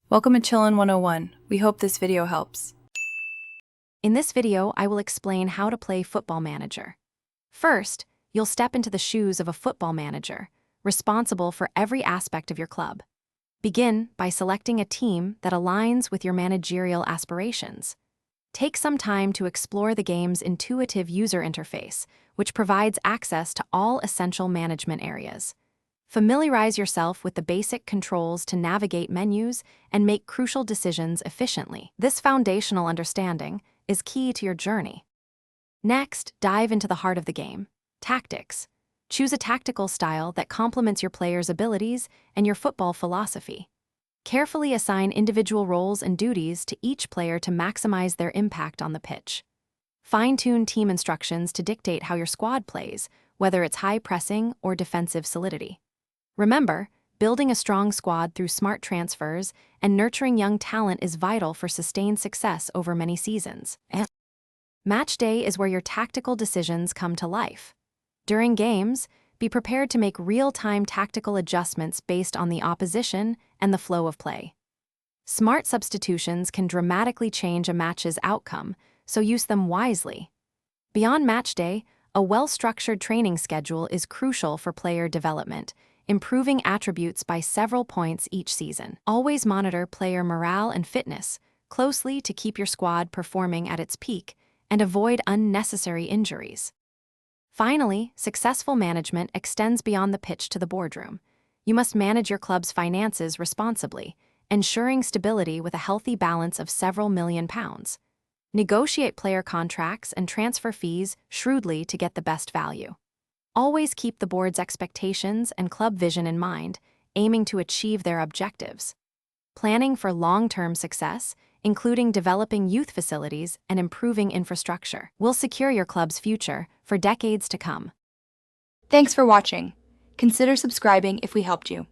Welcome to Chillin' 101. We hope this video helps. In this video, I will explain how to play Football Manager. First, you'll step into the shoes of a football manager, responsible for every aspect of your club. Begin by selecting a team that aligns with your managerial aspirations. Take some time to explore the game's intuitive user interface, which provides access to all essential management areas. Familiarize yourself with the basic controls to navigate menus and make crucial decisions efficiently. This foundational understanding is key to your journey. Next, dive into the heart of the game, tactics. Choose a tactical style that complements your players' abilities and your football philosophy. Carefully assign individual roles and duties to each player to maximize their impact on the pitch. Fine-tune team instructions to dictate how your squad plays, whether it's high pressing or defensive solidity. Remember, building a strong squad through smart transfers and nurturing young talent is vital for sustained success over many seasons. Match day is where your tactical decisions come to life. During games, be prepared to make real-time tactical adjustments based on the opposition and the flow of play. Smart substitutions can dramatically change a match's outcome, so use them wisely. Beyond match day, a well-structured training schedule is crucial for player development, improving attributes by several points each season. Always monitor player morale and fitness closely to keep your squad performing at its peak and avoid unnecessary injuries. Finally, successful management extends beyond the pitch to the boardroom. You must manage your club's finances responsibly, ensuring stability with a healthy balance of several million pounds. Negotiate player contracts and transfer fees shrewdly to get the best value. Always keep the board's expectations and club vision in mind, aiming to achieve their objectives. Planning for long-term success, including developing youth facilities and improving infrastructure, will secure your club's future for decades to come. Thanks for watching. Consider subscribing if we helped you.